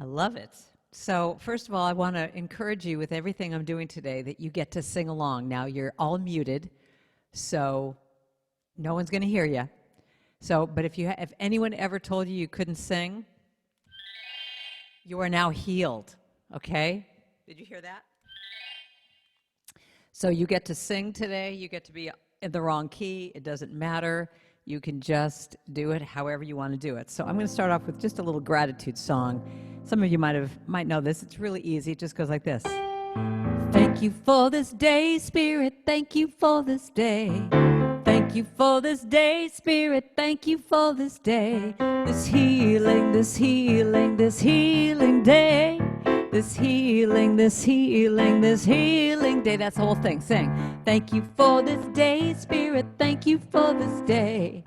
I love it. So first of all, I want to encourage you with everything I'm doing today that you get to sing along. Now you're all muted, so no one's going to hear you. So, but if anyone ever told you you couldn't sing, you are now healed, okay? Did you hear that? So you get to sing today. You get to be in the wrong key. It doesn't matter. You can just do it however you want to do it. So I'm going to start off with just a little gratitude song. Some of you might know this. It's really easy. It just goes like this. Thank you for this day, Spirit. Thank you for this day. Thank you for this day, Spirit. Thank you for this day. This healing, this healing, this healing day. This healing, this healing, this healing day. That's the whole thing. Sing. Thank you for this day, Spirit. Thank you for this day.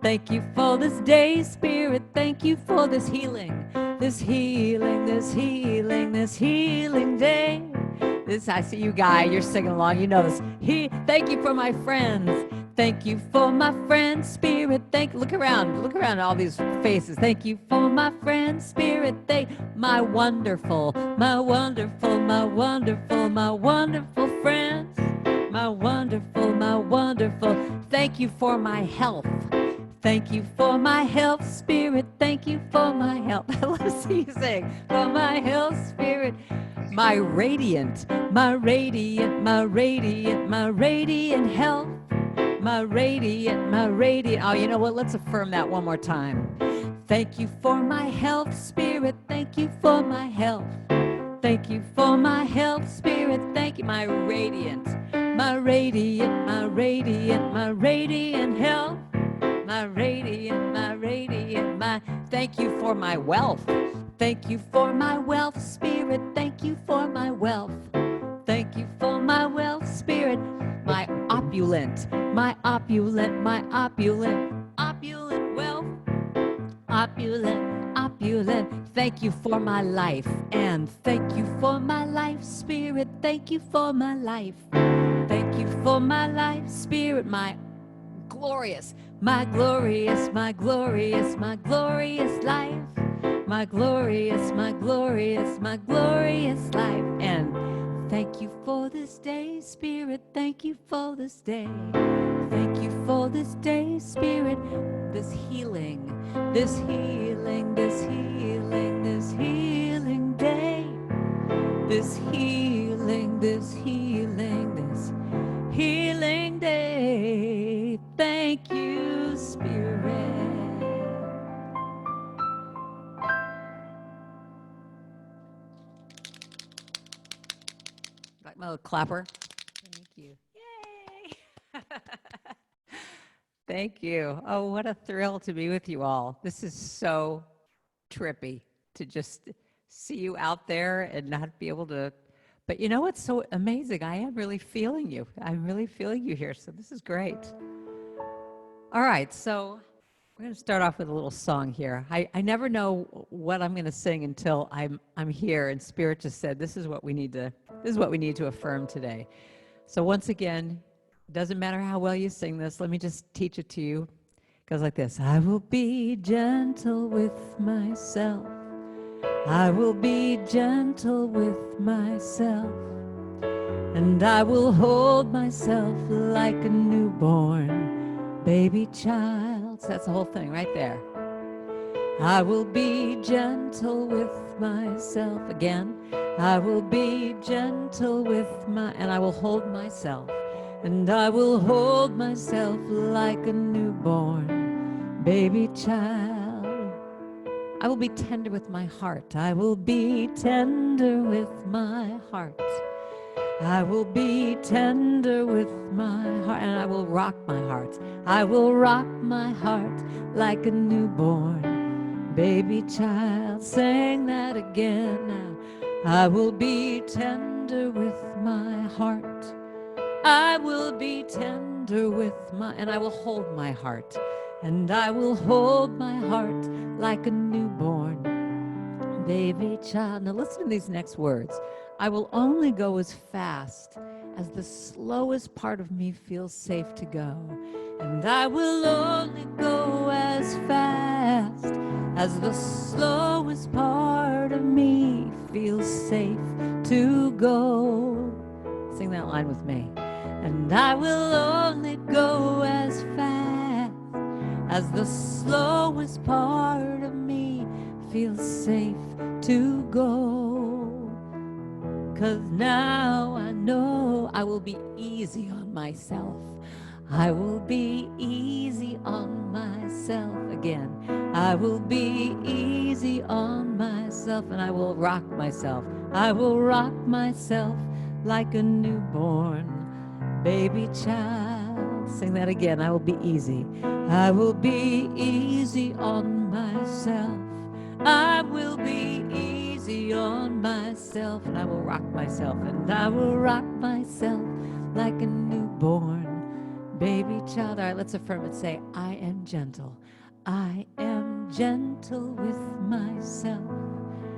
Thank you for this day, Spirit. Thank you for this healing. This healing, this healing, this healing day. This, I see you, Guy. You're singing along. You know this. Thank you for my friends. Thank you for my friends, Spirit. Look around all these faces. Thank you for my friends, Spirit. My wonderful, my wonderful, my wonderful, my wonderful friends. My wonderful, my wonderful. Thank you for my health. Thank you for my health, Spirit. Thank you for my health. I love to see you sing. For my health, Spirit. My radiant, my radiant, my radiant, my radiant health. My radiant, my radiant. Oh, you know what? Let's affirm that one more time. Thank you for my health, Spirit. Thank you for my health. Thank you for my health, Spirit. Thank you, my radiant, my radiant, my radiant, my radiant health. My radiant, my radiant, my. Thank you for my wealth. Thank you for my wealth, Spirit. Thank you for my wealth. Thank you for my wealth, Spirit. My opulent, my opulent, my opulent, opulent wealth. Opulent, opulent. Thank you for my life. And thank you for my life, Spirit. Thank you for my life. Thank you for my life, Spirit. My glorious, my glorious, my glorious, my glorious life. My glorious, my glorious, my glorious life. And thank you for this day, Spirit. Thank you for this day. Thank you for this day, Spirit. This healing, this healing, this healing, this healing day. This healing, this healing, this healing day. Thank you, Spirit. Like my little clapper. Thank you. Yay! Thank you. Oh, what a thrill to be with you all. This is so trippy to just see you out there and not be able to. But you know what's so amazing? I am really feeling you. I'm really feeling you here. So this is great. All right. So we're going to start off with a little song here. I never know what I'm going to sing until I'm here, and Spirit just said, this is what we need to affirm today. So once again, doesn't matter how well you sing this. Let me just teach it to you. It goes like this. I will be gentle with myself. I will be gentle with myself. And I will hold myself like a newborn baby child. So that's the whole thing right there. I will be gentle with myself. Again, I will be gentle with and I will hold myself. And I will hold myself like a newborn baby child. I will be tender with my heart. I will be tender with my heart. I will be tender with my heart. And I will rock my heart. I will rock my heart like a newborn baby child. Sing that again now. I will be tender with my heart. I will be tender with and I will hold my heart. And I will hold my heart like a newborn baby child. Now listen to these next words. I will only go as fast as the slowest part of me feels safe to go. And I will only go as fast as the slowest part of me feels safe to go. Sing that line with me. And I will only go as fast as the slowest part of me feels safe to go. 'Cause now I know I will be easy on myself. I will be easy on myself again. I will be easy on myself, and I will rock myself. I will rock myself like a newborn baby child. Sing that again. I will be easy. I will be easy on myself. I will be easy on myself, and I will rock myself, and I will rock myself like a newborn baby child. All right, let's affirm it. Say, I am gentle. I am gentle with myself.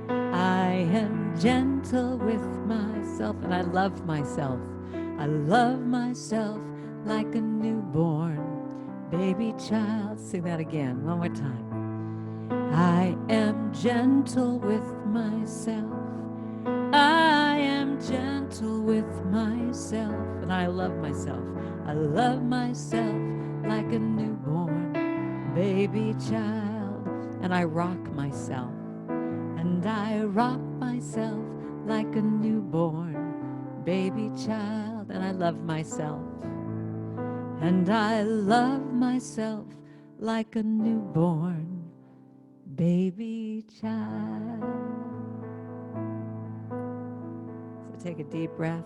I am gentle with myself, and I love myself. I love myself like a newborn baby child. Sing that again, one more time. I am gentle with myself. I am gentle with myself, and I love myself. I love myself like a newborn baby child, and I rock myself, and I rock myself like a newborn baby child, and I love myself, and I love myself like a newborn baby child. So take a deep breath.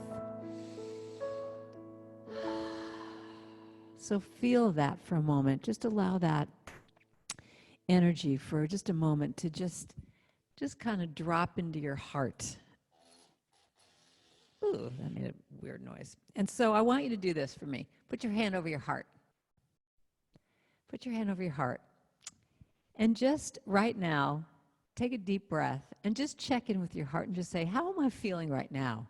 So feel that for a moment. Just allow that energy for just a moment to just kind of drop into your heart. Ooh, that made a weird noise. And so I want you to do this for me. Put your hand over your heart. Put your hand over your heart. And just right now, take a deep breath and just check in with your heart and just say, how am I feeling right now?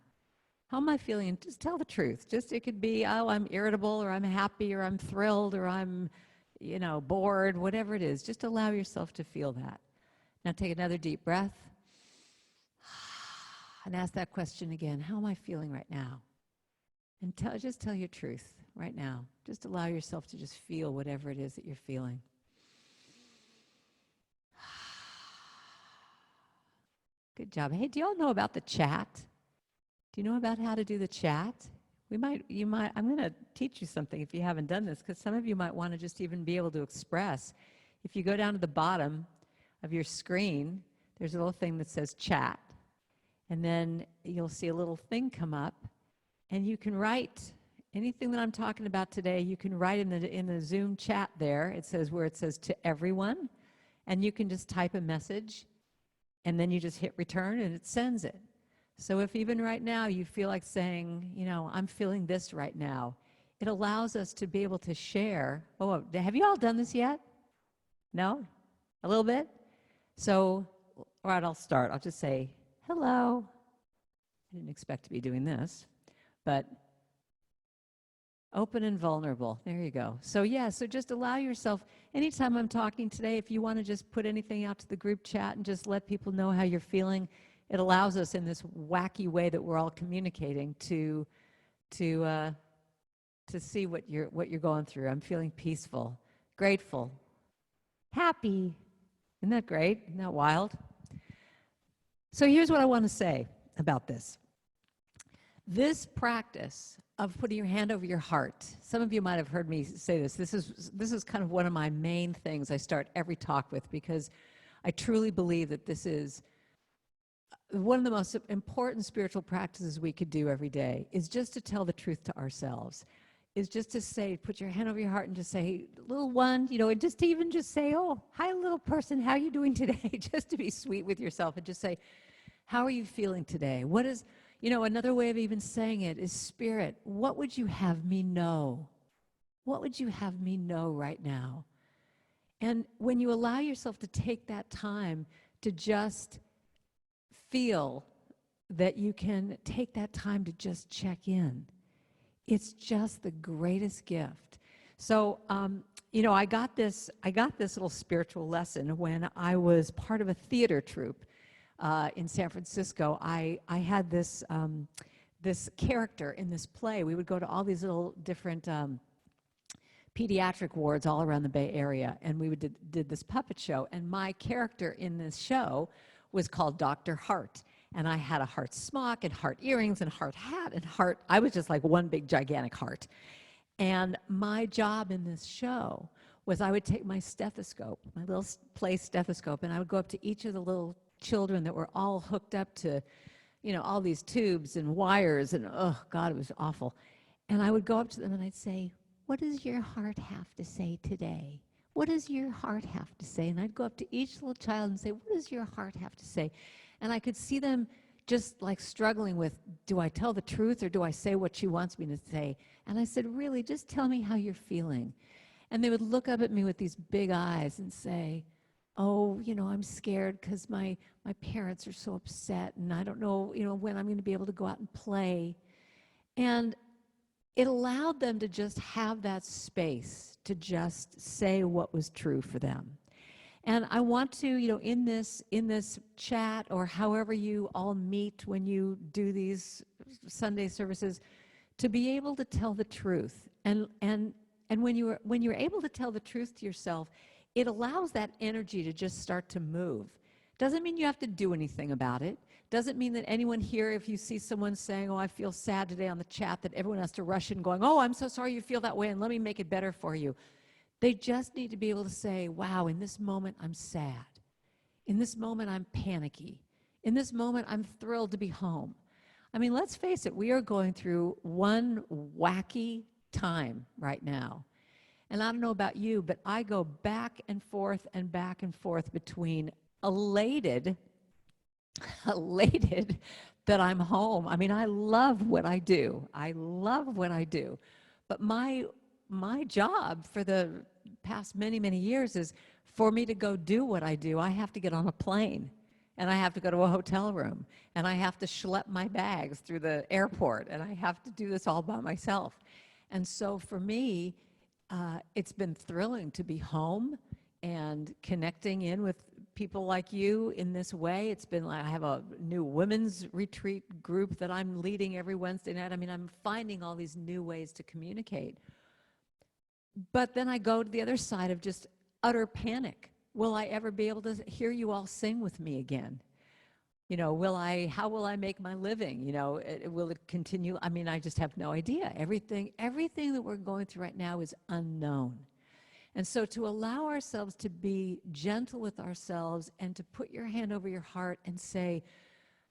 How am I feeling? And just tell the truth. Just, it could be, oh, I'm irritable, or I'm happy, or I'm thrilled, or I'm, bored, whatever it is. Just allow yourself to feel that. Now take another deep breath and ask that question again. How am I feeling right now? And just tell your truth right now. Just allow yourself to just feel whatever it is that you're feeling. Good job. Hey, do you all know about the chat? Do you know about how to do the chat? I'm going to teach you something if you haven't done this, because some of you might want to just even be able to express. If you go down to the bottom of your screen, there's a little thing that says chat. And then you'll see a little thing come up, and you can write anything that I'm talking about today. You can write in the Zoom chat there. It says where it says to everyone, and you can just type a message, and then you just hit return, and it sends it. So if even right now you feel like saying, I'm feeling this right now, it allows us to be able to share. Oh, have you all done this yet? No? A little bit? So, all right, I'll start. I'll just say, hello. I didn't expect to be doing this, but open and vulnerable. There you go. So so just allow yourself, anytime I'm talking today, if you want to just put anything out to the group chat and just let people know how you're feeling, it allows us in this wacky way that we're all communicating to see what you're going through. I'm feeling peaceful, grateful, happy. Isn't that great? Isn't that wild? So here's what I want to say about this. This practice of putting your hand over your heart, some of you might have heard me say this. This is kind of one of my main things I start every talk with, because I truly believe that this is one of the most important spiritual practices we could do every day, is just to tell the truth to ourselves, is just to say, put your hand over your heart and just say, little one, and just even just say, oh, hi, little person, how are you doing today? Just to be sweet with yourself and just say, how are you feeling today? What is, another way of even saying it is, Spirit, what would you have me know? What would you have me know right now? And when you allow yourself to take that time to just feel that you can take that time to just check in, it's just the greatest gift. So, you know, I got this little spiritual lesson when I was part of a theater troupe in San Francisco. I had this character in this play. We would go to all these little different pediatric wards all around the Bay Area, and we did this puppet show. And my character in this show was called Dr. Heart. And I had a heart smock and heart earrings and heart hat and heart. I was just like one big gigantic heart. And my job in this show was I would take my stethoscope, my little place stethoscope, and I would go up to each of the little children that were all hooked up to, you know, all these tubes and wires, and oh God, it was awful. And I would go up to them and I'd say, "What does your heart have to say today? What does your heart have to say?" And I'd go up to each little child and say, "What does your heart have to say?" And I could see them just like struggling with, do I tell the truth or do I say what she wants me to say? And I said, really, just tell me how you're feeling. And they would look up at me with these big eyes and say, oh, you know, I'm scared because my parents are so upset and I don't know, you know, when I'm going to be able to go out and play. And it allowed them to just have that space to just say what was true for them. And I want to, you know, in this chat or however you all meet when you do these Sunday services, to be able to tell the truth. And when you're able to tell the truth to yourself, it allows that energy to just start to move. Doesn't mean you have to do anything about it. Doesn't mean that anyone here, if you see someone saying, oh, I feel sad today on the chat, that everyone has to rush in going, oh, I'm so sorry you feel that way and let me make it better for you. They just need to be able to say, wow, in this moment, I'm sad. In this moment, I'm panicky. In this moment, I'm thrilled to be home. I mean, let's face it, we are going through one wacky time right now. And I don't know about you, but I go back and forth between elated that I'm home. I mean, I love what I do. I love what I do. But my job for the past many, many years is for me to go do what I do, I have to get on a plane and I have to go to a hotel room and I have to schlep my bags through the airport and I have to do this all by myself. And so for me, it's been thrilling to be home and connecting in with people like you in this way. It's been like I have a new women's retreat group that I'm leading every Wednesday night. I mean, I'm finding all these new ways to communicate. But then I go to the other side of just utter panic. Will I ever be able to hear you all sing with me again? You know, how will I make my living? You know, will it continue? I mean, I just have no idea. Everything that we're going through right now is unknown. And so to allow ourselves to be gentle with ourselves and to put your hand over your heart and say,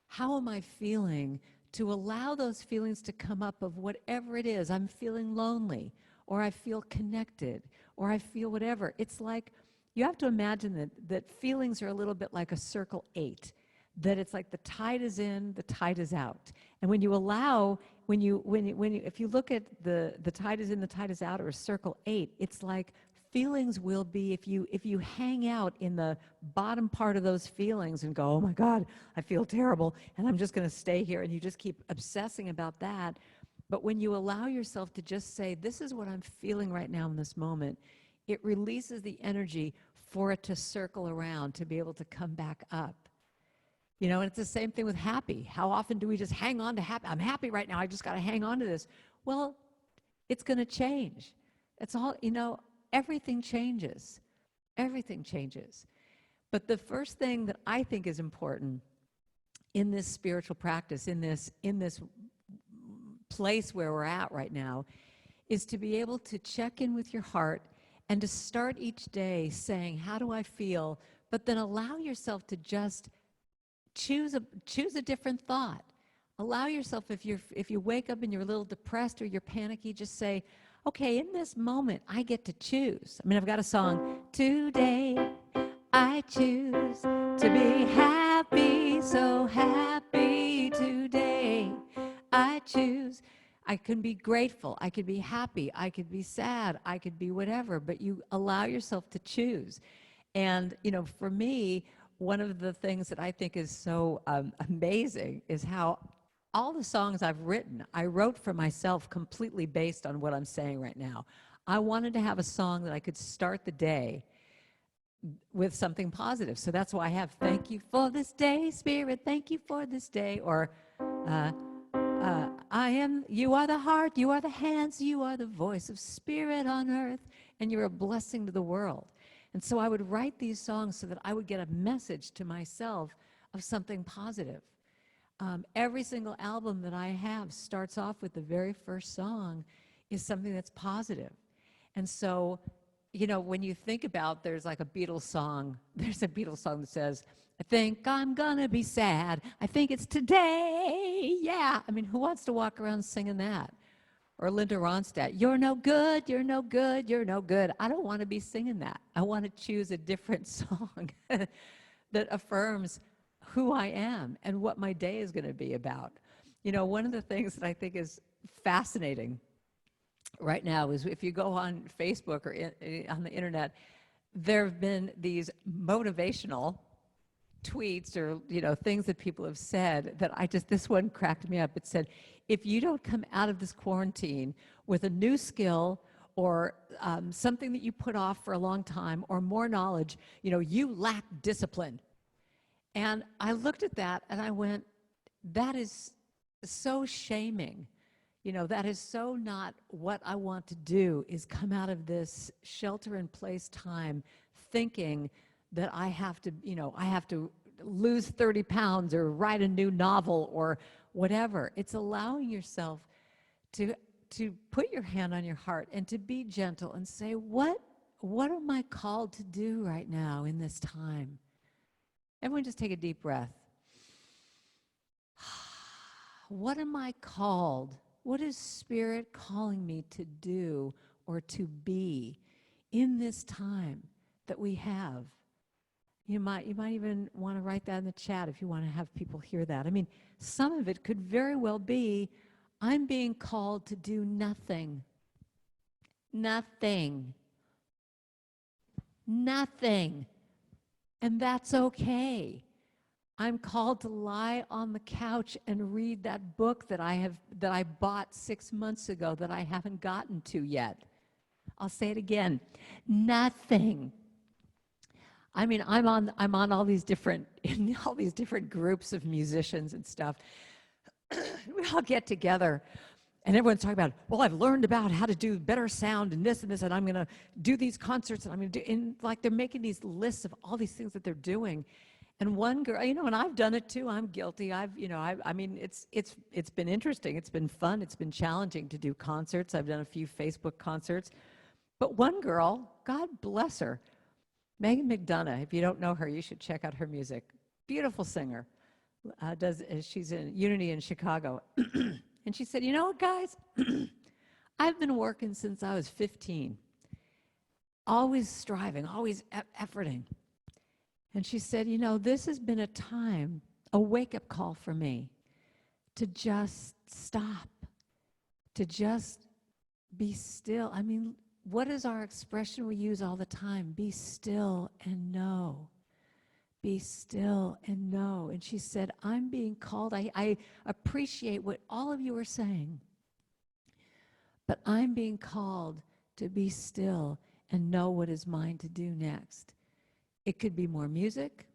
how am I feeling? To allow those feelings to come up of whatever it is. I'm feeling lonely, or I feel connected, or I feel whatever. It's like, you have to imagine that feelings are a little bit like a circle 8, that it's like the tide is in, the tide is out. And when you allow, if you look at the tide is in, the tide is out, or a circle 8, it's like feelings will be, if you hang out in the bottom part of those feelings and go, oh my God, I feel terrible, and I'm just gonna stay here, and you just keep obsessing about that. But when you allow yourself to just say, this is what I'm feeling right now in this moment, it releases the energy for it to circle around, to be able to come back up. You know, and it's the same thing with happy. How often do we just hang on to happy? I'm happy right now, I just gotta hang on to this. Well, it's gonna change. It's all, you know, everything changes. Everything changes. But the first thing that I think is important in this spiritual practice, in this place where we're at right now, is to be able to check in with your heart and to start each day saying, how do I feel? But then allow yourself to just choose a different thought. Allow yourself, if you wake up and you're a little depressed or you're panicky, just say, okay, in this moment, I get to choose. I mean, I've got a song, today I choose to be happy, so happy today. I choose. I can be grateful, I could be happy, I could be sad, I could be whatever, but you allow yourself to choose. And, you know, for me, one of the things that I think is so amazing is how all the songs I've written, I wrote for myself completely based on what I'm saying right now. I wanted to have a song that I could start the day with something positive. So that's why I have "Thank you for this day, Spirit, thank you for this day," or uh, you are the heart, you are the hands, you are the voice of Spirit on earth, and you're a blessing to the world. And so I would write these songs so that I would get a message to myself of something positive. Every single album that I have starts off with the very first song is something that's positive. And so, you know, when you think about, there's like a Beatles song, there's a Beatles song that says, "I think I'm gonna be sad. I think it's today. Yeah." I mean, who wants to walk around singing that? Or Linda Ronstadt, "You're no good, you're no good, you're no good." I don't want to be singing that. I want to choose a different song that affirms who I am and what my day is going to be about. You know, one of the things that I think is fascinating right now is if you go on Facebook or on the internet, there have been these motivational tweets or, you know, things that people have said that this one cracked me up. It said, if you don't come out of this quarantine with a new skill or something that you put off for a long time or more knowledge, you know, you lack discipline. And I looked at that and I went, that is so shaming. You know, that is so not what I want to do, is come out of this shelter-in-place time thinking that I have to, you know, I have to lose 30 pounds or write a new novel or whatever. It's allowing yourself to put your hand on your heart and to be gentle and say, what am I called to do right now in this time? Everyone just take a deep breath. What am I called? What is Spirit calling me to do or to be in this time that we have? You might even want to write that in the chat if you want to have people hear that. I mean, some of it could very well be, I'm being called to do nothing. Nothing. Nothing. And that's okay. I'm called to lie on the couch and read that book that I bought 6 months ago that I haven't gotten to yet. I'll say it again. Nothing. I mean, I'm on all these different groups of musicians and stuff. We all get together and everyone's talking about, well, I've learned about how to do better sound and this, and I'm going to do these concerts, and I'm going to do, and like they're making these lists of all these things that they're doing. And one girl, you know, and I've done it too. I'm guilty. I mean, it's been interesting. It's been fun. It's been challenging to do concerts. I've done a few Facebook concerts. But one girl, God bless her, Megan McDonough, if you don't know her, you should check out her music. Beautiful singer. She's in Unity in Chicago. And she said, you know what, guys? I've been working since I was 15. Always striving, always efforting. And she said, you know, this has been a time, a wake-up call for me to just stop, to just be still. I mean, what is our expression we use all the time? Be still and know. Be still and know. And she said, I'm being called. I appreciate what all of you are saying, but I'm being called to be still and know what is mine to do next. It could be more music.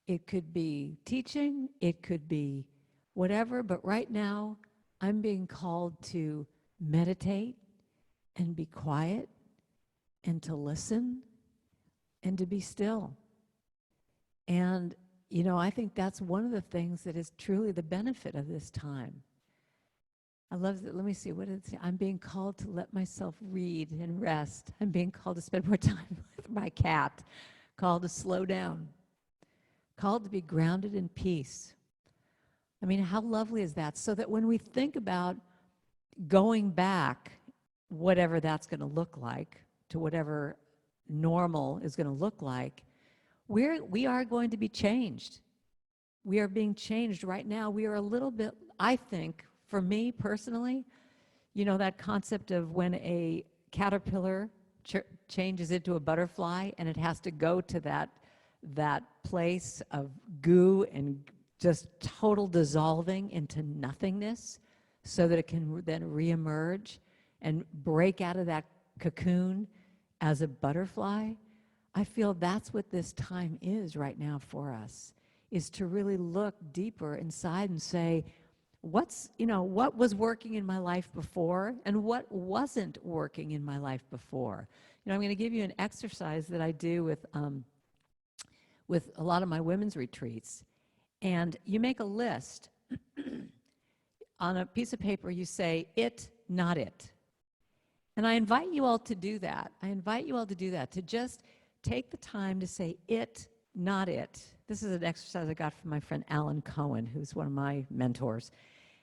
It could be teaching. It could be whatever. But right now, I'm being called to meditate and be quiet and to listen and to be still. And, you know, I think that's one of the things that is truly the benefit of this time. I love that. Let me see. What did it say? I'm being called to let myself read and rest. I'm being called to spend more time with my cat. Called to slow down. Called to be grounded in peace. I mean, how lovely is that? So that when we think about going back, whatever that's going to look like, to whatever normal is going to look like, we are going to be changed. We are being changed right now. We are a little bit, I think, for me personally, you know, that concept of when a caterpillar changes into a butterfly and it has to go to that place of goo and just total dissolving into nothingness so that it can then reemerge and break out of that cocoon as a butterfly. I feel that's what this time is right now for us, is to really look deeper inside and say, what was working in my life before and what wasn't working in my life before. I'm going to give you an exercise that I do with a lot of my women's retreats. And you make a list. On a piece of paper, you say, it, not it. And I invite you all to do that. To just take the time to say, it, not it. This is an exercise I got from my friend Alan Cohen, who's one of my mentors.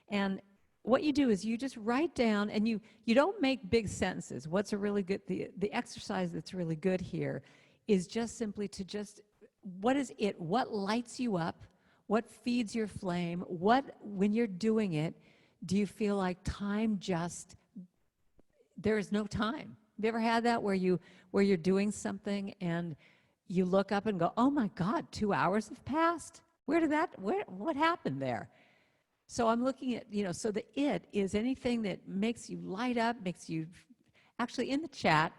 And what you do is you just write down, and you don't make big sentences. What's a really good, the exercise that's really good here is just simply to just, what is it? What lights you up? What feeds your flame? When you're doing it, do you feel like time just, there is no time? Have you ever had that where you're doing something and you look up and go, oh my God, 2 hours have passed? What happened there? So I'm looking at, so the it is anything that makes you light up, makes you, actually in the chat,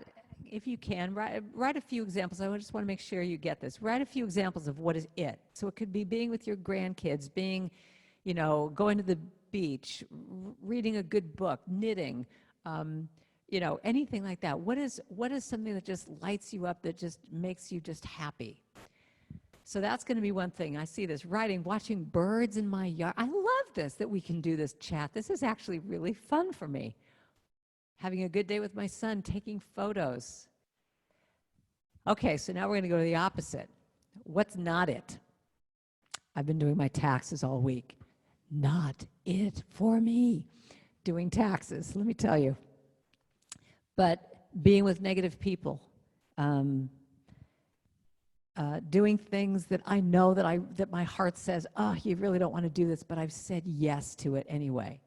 if you can, write a few examples. I just want to make sure you get this. Write a few examples of what is it. So it could be being with your grandkids, being, going to the beach, reading a good book, knitting, anything like that. What is something that just lights you up, that just makes you just happy? So that's going to be one thing. I see this, writing, watching birds in my yard. I love this, that we can do this chat. This is actually really fun for me. Having a good day with my son, taking photos. Okay, so now we're going to go to the opposite. What's not it? I've been doing my taxes all week. Not it for me, doing taxes, let me tell you. But being with negative people, doing things that I know that my heart says, oh, you really don't want to do this, but I've said yes to it anyway.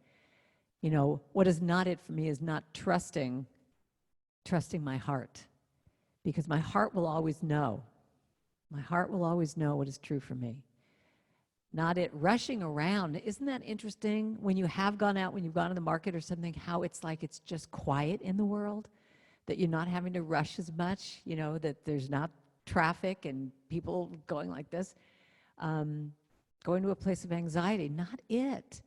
What is not it for me is not trusting my heart, because my heart will always know. My heart will always know what is true for me. Not it rushing around. Isn't that interesting when you have gone out, when you've gone to the market or something, how it's like it's just quiet in the world, that you're not having to rush as much, that there's not traffic and people going like this, going to a place of anxiety. Not it.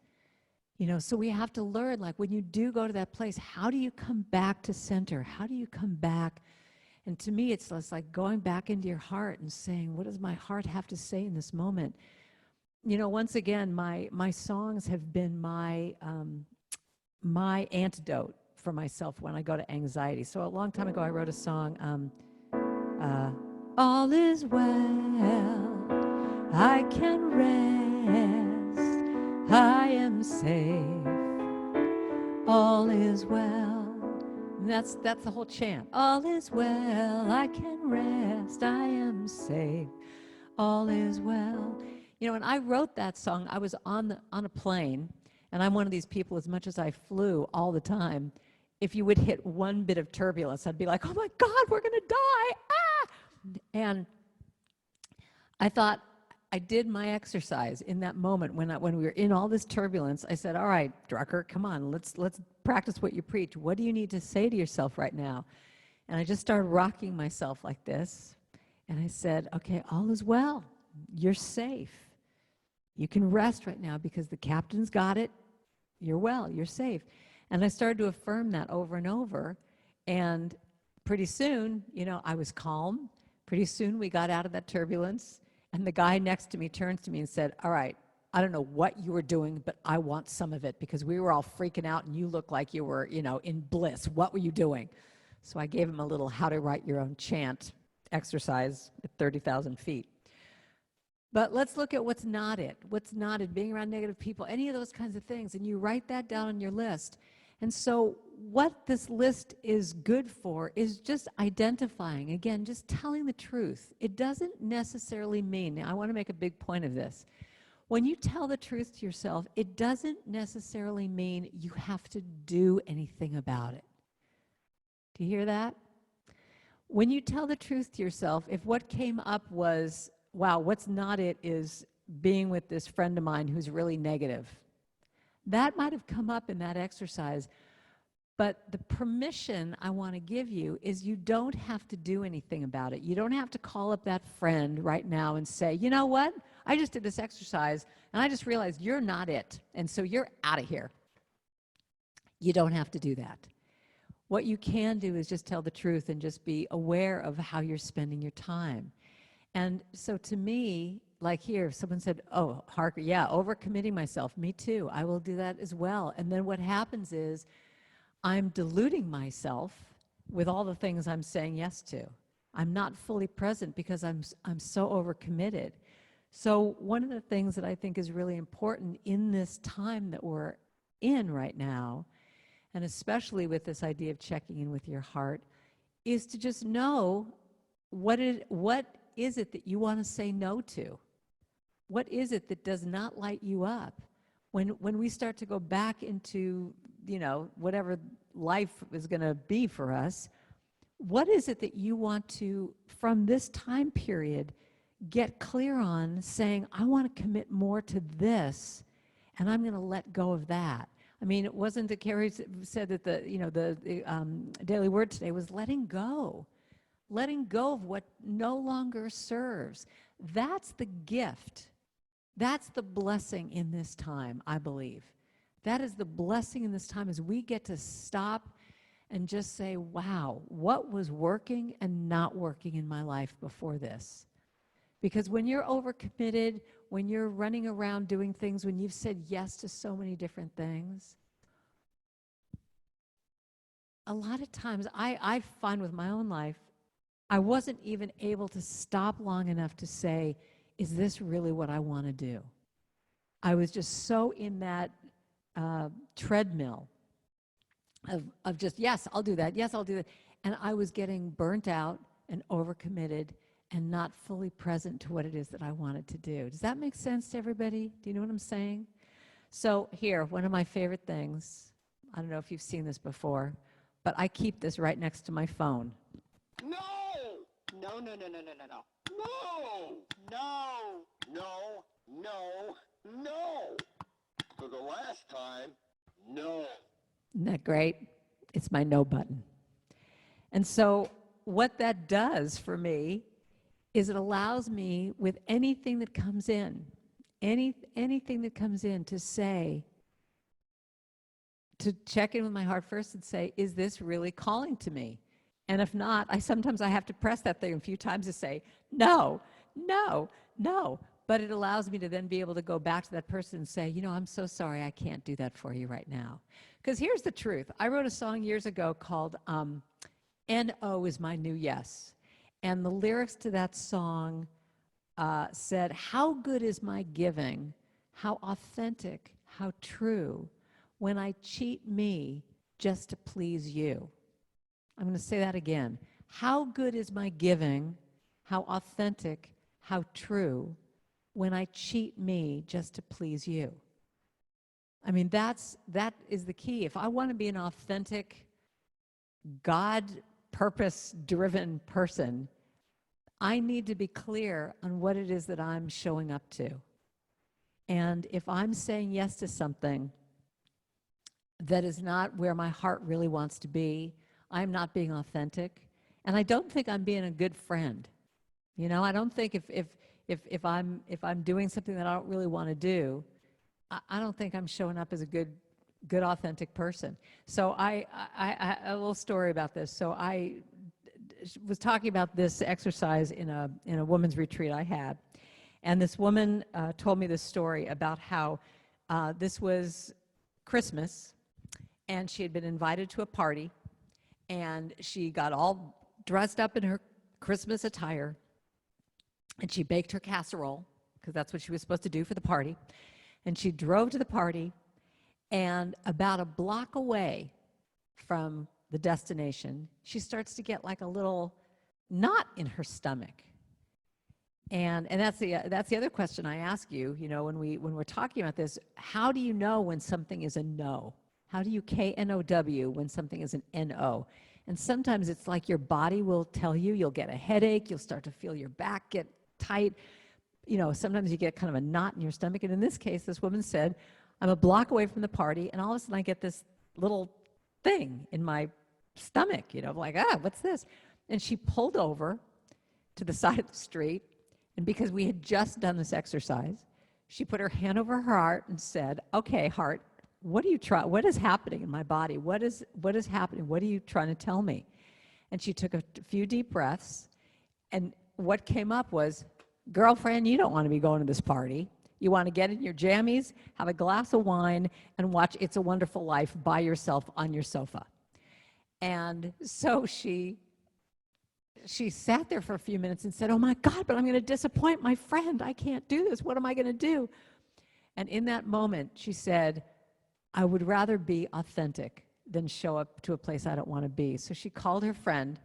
So we have to learn, like when you do go to that place, how do you come back to center? How do you come back? And to me, it's less like going back into your heart and saying, what does my heart have to say in this moment? Once again, my songs have been my antidote for myself when I go to anxiety. So a long time ago, I wrote a song, all is well, I can rest, I am safe, all is well. And that's the whole chant. All is well, I can rest, I am safe, all is well. When I wrote that song, I was on a plane, and I'm one of these people, as much as I flew all the time, if you would hit one bit of turbulence, I'd be like, oh my God, we're going to die, ah! And I thought, I did my exercise in that moment when we were in all this turbulence. I said, all right, Drucker, come on, let's practice what you preach. What do you need to say to yourself right now? And I just started rocking myself like this, and I said, okay, all is well. You're safe. You can rest right now because the captain's got it. You're well, you're safe. And I started to affirm that over and over. And pretty soon, I was calm. Pretty soon we got out of that turbulence. And the guy next to me turns to me and said, all right, I don't know what you were doing, but I want some of it, because we were all freaking out and you looked like you were, in bliss. What were you doing? So I gave him a little how to write your own chant exercise at 30,000 feet. But let's look at what's not it. What's not it, being around negative people, any of those kinds of things. And you write that down on your list. And so what this list is good for is just identifying, again, just telling the truth. It doesn't necessarily mean, now I want to make a big point of this. When you tell the truth to yourself, it doesn't necessarily mean you have to do anything about it. Do you hear that? When you tell the truth to yourself, if what came up was, wow, what's not it is being with this friend of mine who's really negative. That might have come up in that exercise, But the permission I want to give you is you don't have to do anything about it. You don't have to call up that friend right now and say, you know what? I just did this exercise and I just realized you're not it. And so you're out of here. You don't have to do that. What you can do is just tell the truth and just be aware of how you're spending your time. And so to me, like here, someone said, oh, Harker, yeah, overcommitting myself. Me too. I will do that as well. And then what happens is I'm deluding myself with all the things I'm saying yes to. I'm not fully present because I'm so overcommitted. So one of the things that I think is really important in this time that we're in right now, and especially with this idea of checking in with your heart, is to just know what is it that you want to say no to? What is it that does not light you up? When we start to go back into, you know, whatever life is going to be for us, what is it that you want to, from this time period, get clear on, saying, I want to commit more to this, and I'm going to let go of that. I mean, it wasn't that Carrie said that the daily word today was letting go of what no longer serves. That's the gift. That's the blessing in this time, I believe. That is the blessing in this time, is we get to stop and just say, wow, what was working and not working in my life before this? Because when you're overcommitted, when you're running around doing things, when you've said yes to so many different things, a lot of times I find with my own life, I wasn't even able to stop long enough to say, is this really what I want to do? I was just so in that treadmill of just, yes, I'll do that, yes, I'll do that. And I was getting burnt out and overcommitted and not fully present to what it is that I wanted to do. Does that make sense to everybody? Do you know what I'm saying? So here, one of my favorite things, I don't know if you've seen this before, but I keep this right next to my phone. No! No, no, no, no, no, no, no. No! No! No! No! No! For the last time, no. Isn't that great? It's my no button. And so what that does for me is it allows me, with anything that comes in, anything that comes in, to say, to check in with my heart first and say, is this really calling to me? And if not, sometimes I have to press that thing a few times to say, no, no, no. But it allows me to then be able to go back to that person and say, you know, I'm so sorry, I can't do that for you right now. Because here's the truth. I wrote a song years ago called N.O. is My New Yes. And the lyrics to that song said, how good is my giving, how authentic, how true, when I cheat me just to please you. I'm going to say that again. How good is my giving, how authentic, how true, when I cheat me just to please you. I mean, that is the key. If I want to be an authentic, God purpose-driven person, I need to be clear on what it is that I'm showing up to. And if I'm saying yes to something that is not where my heart really wants to be, I'm not being authentic. And I don't think I'm being a good friend. You know, I don't think if I'm doing something that I don't really want to do, I don't think I'm showing up as a good authentic person. So a little story about this. So I was talking about this exercise in a women's retreat I had, and this woman told me this story about how this was Christmas, and she had been invited to a party, and she got all dressed up in her Christmas attire, and she baked her casserole, because that's what she was supposed to do for the party, and she drove to the party, and about a block away from the destination, she starts to get like a little knot in her stomach. And that's the other question I ask you, you know, when we're talking about this, how do you know when something is a no? How do you KNOW when something is an NO? And sometimes it's like your body will tell you, you'll get a headache, you'll start to feel your back get tight. You know, sometimes you get kind of a knot in your stomach. And in this case, this woman said, I'm a block away from the party, and all of a sudden I get this little thing in my stomach, like, what's this? And she pulled over to the side of the street, and because we had just done this exercise, she put her hand over her heart and said, okay, heart, what is happening in my body? What is happening? What are you trying to tell me? And she took a few deep breaths, and what came up was, girlfriend, you don't want to be going to this party. You want to get in your jammies, have a glass of wine, and watch It's a Wonderful Life by yourself on your sofa. And so she sat there for a few minutes and said, oh my God, but I'm going to disappoint my friend. I can't do this. What am I going to do? And in that moment, she said, I would rather be authentic than show up to a place I don't want to be. So she called her friend,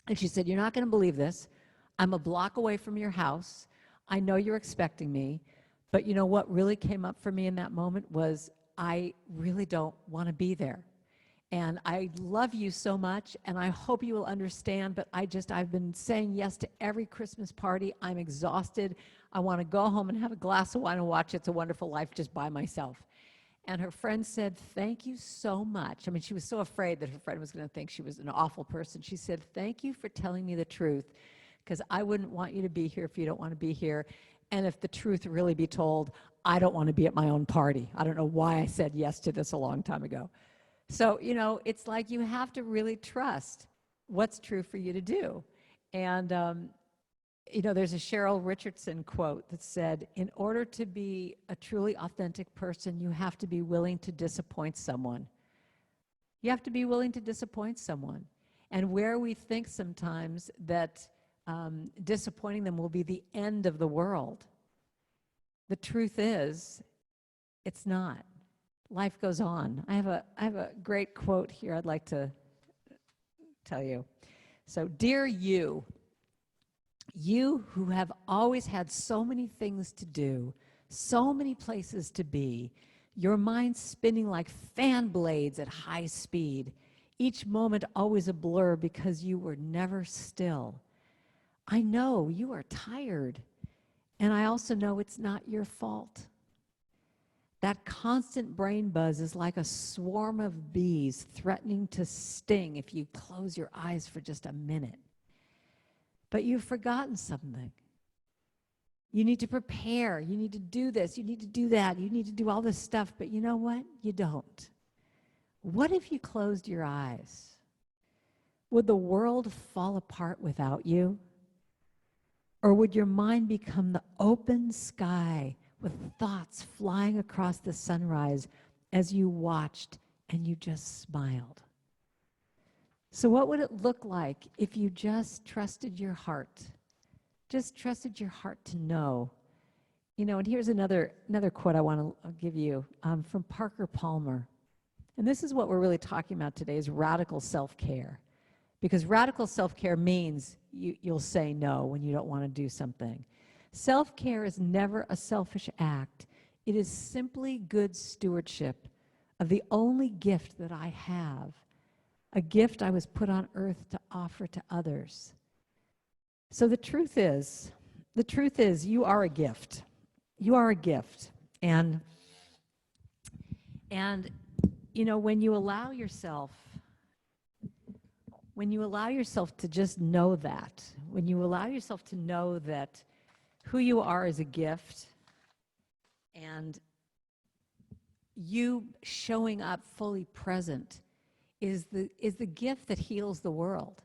and she said, you're not going to believe this. I'm a block away from your house. I know you're expecting me, but you know what really came up for me in that moment was I really don't want to be there. And I love you so much, and I hope you will understand, but I've been saying yes to every Christmas party. I'm exhausted. I want to go home and have a glass of wine and watch It's a Wonderful Life just by myself. And her friend said, thank you so much. I mean, she was so afraid that her friend was going to think she was an awful person. She said, thank you for telling me the truth, because I wouldn't want you to be here if you don't want to be here. And if the truth really be told, I don't want to be at my own party. I don't know why I said yes to this a long time ago. So, it's like you have to really trust what's true for you to do. And, there's a Cheryl Richardson quote that said, in order to be a truly authentic person, you have to be willing to disappoint someone. You have to be willing to disappoint someone. And where we think sometimes that disappointing them will be the end of the world, the truth is, it's not. Life goes on. I have a great quote here I'd like to tell you. So, dear you who have always had so many things to do, so many places to be, your mind spinning like fan blades at high speed, each moment always a blur because you were never still. I know you are tired, and I also know it's not your fault. That constant brain buzz is like a swarm of bees threatening to sting if you close your eyes for just a minute. But you've forgotten something. You need to prepare. You need to do this. You need to do that. You need to do all this stuff. But you know what? You don't. What if you closed your eyes? Would the world fall apart without you? Or would your mind become the open sky with thoughts flying across the sunrise as you watched and you just smiled? So what would it look like if you just trusted your heart? Just trusted your heart to know. And here's another quote I want to give you from Parker Palmer. And this is what we're really talking about today, is radical self-care. Because radical self-care means you'll say no when you don't want to do something. Self-care is never a selfish act. It is simply good stewardship of the only gift that I have, a gift I was put on earth to offer to others. So the truth is you are a gift. You are a gift. And when you allow yourself to just know that, when you allow yourself to know that who you are is a gift, and you showing up fully present is the gift that heals the world.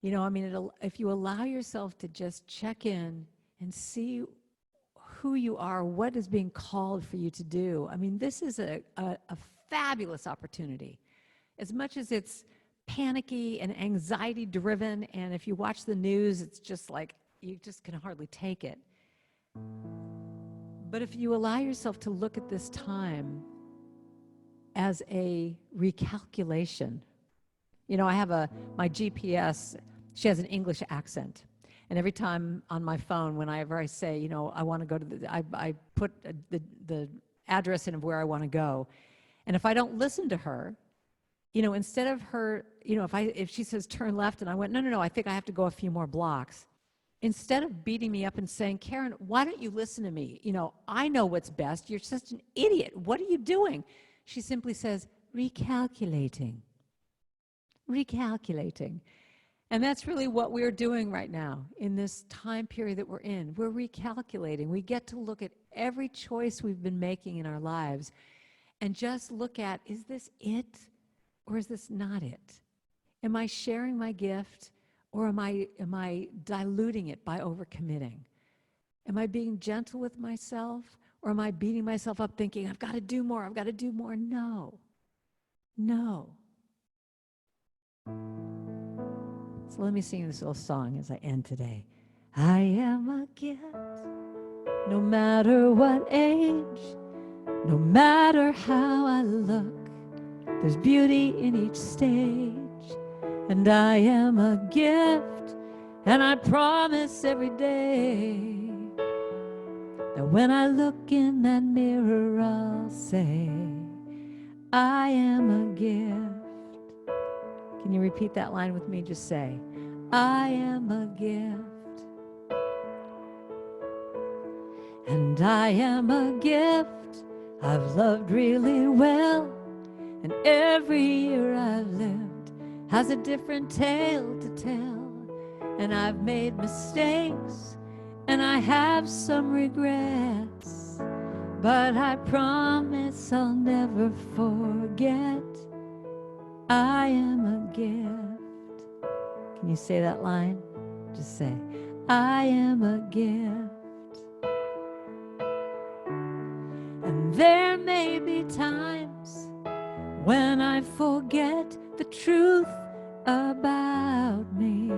If you allow yourself to just check in and see who you are, what is being called for you to do, this is a fabulous opportunity. As much as it's panicky and anxiety driven, and if you watch the news, it's just like you just can hardly take it. But if you allow yourself to look at this time as a recalculation, I have my GPS, she has an English accent. And every time on my phone, whenever I say, I want to go to I put the address in of where I want to go. And if I don't listen to her, instead of her, if she says turn left and I went, no, I think I have to go a few more blocks. Instead of beating me up and saying, Karen, why don't you listen to me? I know what's best. You're just an idiot. What are you doing? She simply says, recalculating. Recalculating. And that's really what we're doing right now in this time period that we're in. We're recalculating. We get to look at every choice we've been making in our lives and just look at, is this it or is this not it? Am I sharing my gift or am I diluting it by overcommitting? Am I being gentle with myself or am I beating myself up thinking, I've got to do more, I've got to do more? No. No. So let me sing this little song as I end today. I am a gift, no matter what age, no matter how I look, there's beauty in each stage. And I am a gift, and I promise every day that when I look in that mirror, I'll say, I am a gift. Can you repeat that line with me? Just say, I am a gift. And I am a gift. I've loved really well. And every year I've lived has a different tale to tell. And I've made mistakes. And I have some regrets. But I promise I'll never forget. I am a gift. Can you say that line? Just say, I am a gift. And there may be times when I forget the truth about me.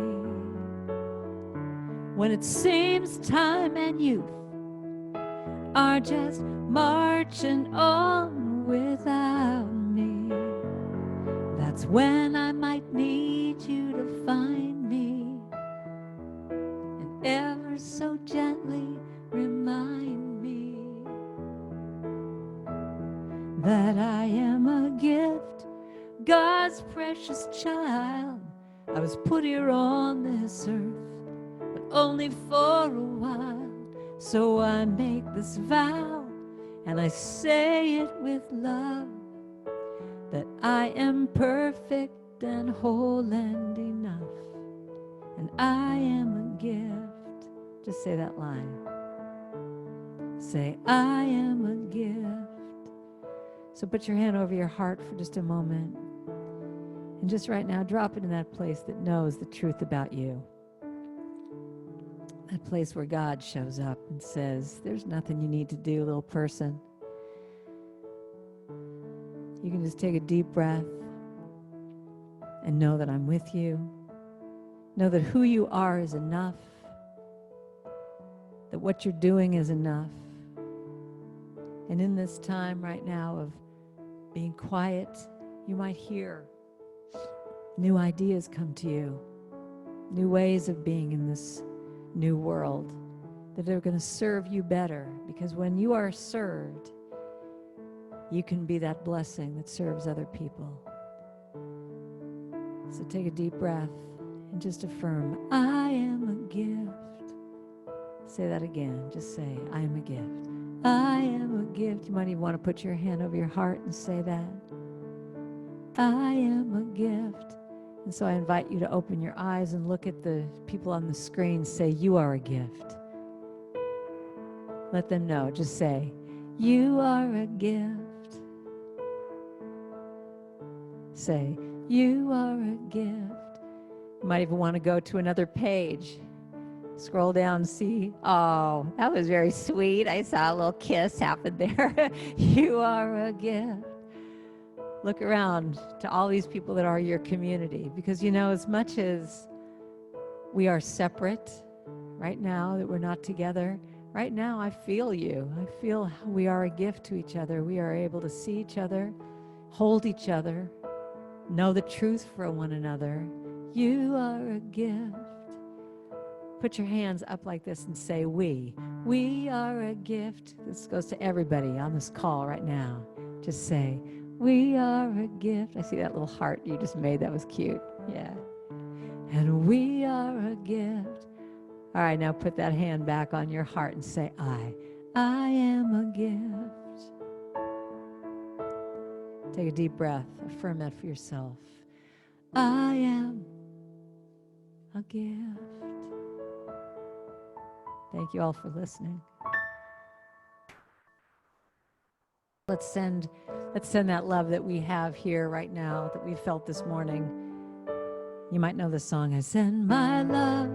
When it seems time and youth are just marching on without me. That's when I might need you to find me and ever so gently remind me that I am a gift, God's precious child. I was put here on this earth, but only for a while. So I make this vow, and I say it with love, that I am perfect and whole and enough, and I am a gift. Just say that line. Say, I am a gift. So put your hand over your heart for just a moment, and just right now, drop it in that place that knows the truth about you. That place where God shows up and says, there's nothing you need to do, little person. You can just take a deep breath and know that I'm with you. Know that who you are is enough. That what you're doing is enough. And in this time right now of being quiet, you might hear new ideas come to you, new ways of being in this new world that are going to serve you better. Because when you are served, you can be that blessing that serves other people. So take a deep breath and just affirm, I am a gift. Say that again. Just say, I am a gift. I am a gift. You might even want to put your hand over your heart and say that. I am a gift. And so I invite you to open your eyes and look at the people on the screen. Say, you are a gift. Let them know. Just say, you are a gift. Say, you are a gift. You might even want to go to another page. Scroll down and see. Oh, that was very sweet. I saw a little kiss happen there. You are a gift. Look around to all these people that are your community. Because, you know, as much as we are separate right now, that we're not together, right now I feel you. I feel how we are a gift to each other. We are able to see each other, hold each other, know the truth for one another. You are a gift. Put your hands up like this and say, we. We are a gift. This goes to everybody on this call right now. Just say, we are a gift. I see that little heart you just made. That was cute. Yeah. And we are a gift. All right, now put that hand back on your heart and say, I am a gift. Take a deep breath. Affirm that for yourself. I am a gift. Thank you all for listening. Let's send that love that we have here right now, that we felt this morning. You might know the song, I send my love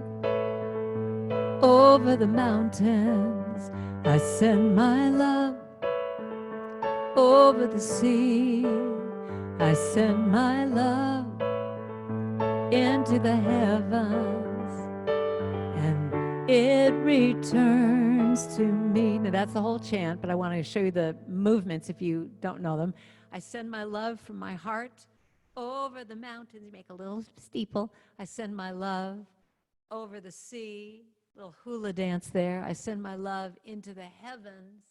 over the mountains. I send my love over the sea. I send my love into the heavens, and it returns to me. Now that's the whole chant, but I want to show you the movements if you don't know them. I send my love from my heart over the mountains. You make a little steeple. I send my love over the sea. Little hula dance there. I send my love into the heavens.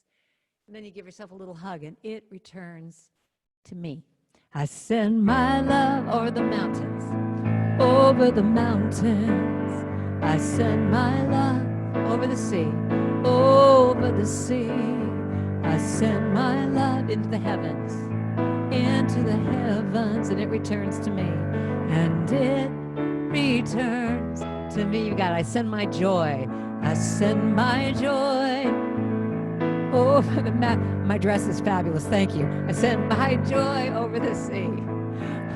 And then you give yourself a little hug, and it returns to me. I send my love over the mountains, over the mountains. I send my love over the sea, over the sea. I send my love into the heavens, and it returns to me, and it returns to me. You got it. I send my joy. I send my joy over the map. My dress is fabulous. Thank you. I send my joy over the sea.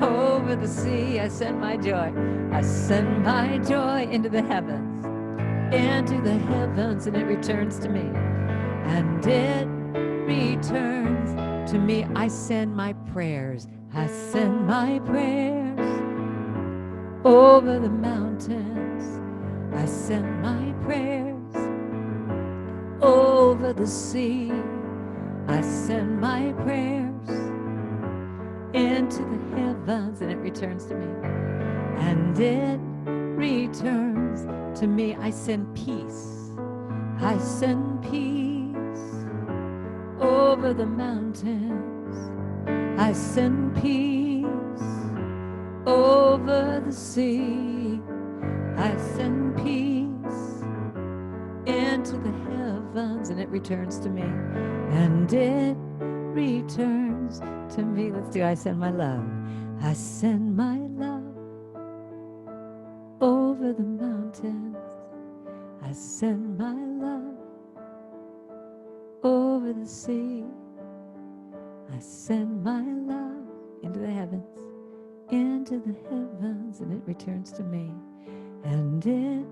Over the sea, I send my joy. I send my joy into the heavens, and it returns to me, and it returns to me. I send my prayers. I send my prayers over the mountains. I send my prayers over the sea. I send my prayers into the heavens, and it returns to me, and it returns to me. I send peace. I send peace over the mountains. I send peace over the sea. I send peace into the heavens, and it returns to me, and it returns to me. Let's do I send my love. I send my love over the mountains. I send my love over the sea. I send my love into the heavens, and it returns to me, and it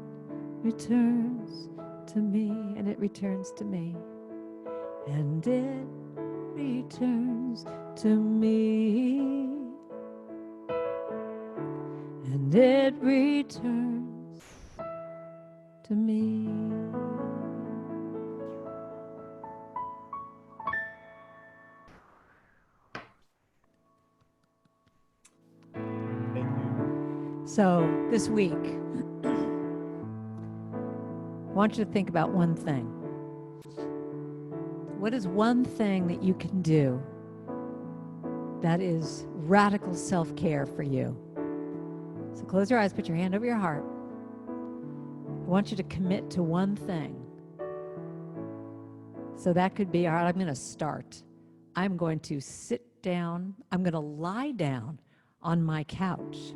returns to me, and it returns to me, and it returns to me, and it returns to me. So this week, I want you to think about one thing. What is one thing that you can do that is radical self-care for you? So close your eyes, put your hand over your heart. I want you to commit to one thing. So that could be, all right, I'm going to start. I'm going to sit down. I'm going to lie down on my couch.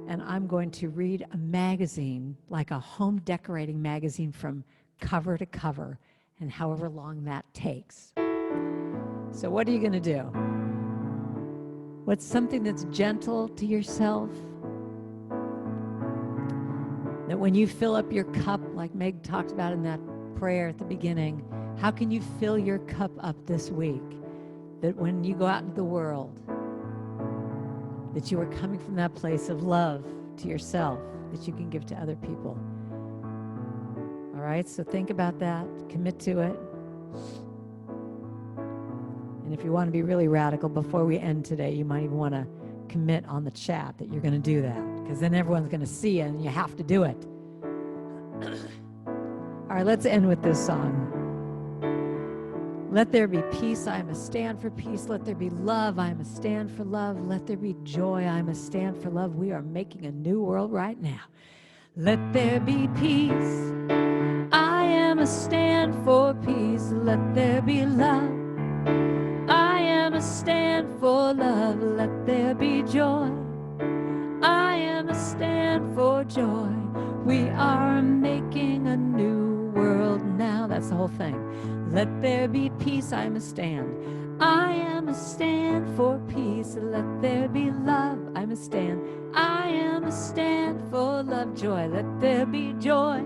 And I'm going to read a magazine, like a home decorating magazine, from cover to cover, and however long that takes. So what are you going to do? What's something that's gentle to yourself? That when you fill up your cup, like Meg talked about in that prayer at the beginning, how can you fill your cup up this week? That when you go out into the world, that you are coming from that place of love to yourself that you can give to other people. All right, so think about that, commit to it. And if you want to be really radical, before we end today, you might even want to commit on the chat that you're going to do that, because then everyone's going to see it and you have to do it. All right, let's end with this song. Let there be peace, I must stand for peace. Let there be love, I must stand for love. Let there be joy, I must stand for love. We are making a new world right now. Let there be peace, I am a stand for peace. Let there be love, I am a stand for love, let there be joy. I am a stand for joy. We are making a new world now. That's the whole thing. Let there be peace, I'm a stand. I am a stand for peace. Let there be love, I'm a stand. I am a stand for love, joy. Let there be joy.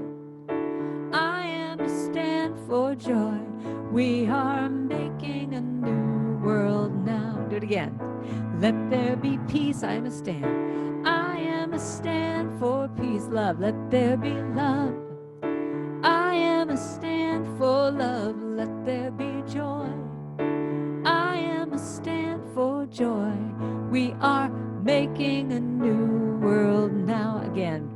I am a stand for joy. We are making a new world now. Do it again. Let there be peace, I'm a stand. I am a stand for peace, love. Let there be love. I am a stand for love. Let there be joy. I am a stand for joy. We are making a new world now. Again,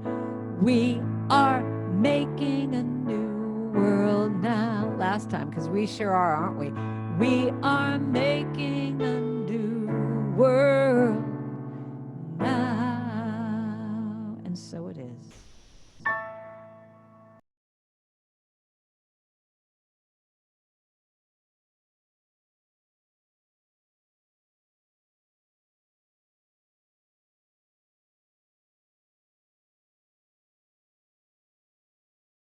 we are making a new world now. Last time, because we sure are, aren't we? We are making a new world now. And so it is.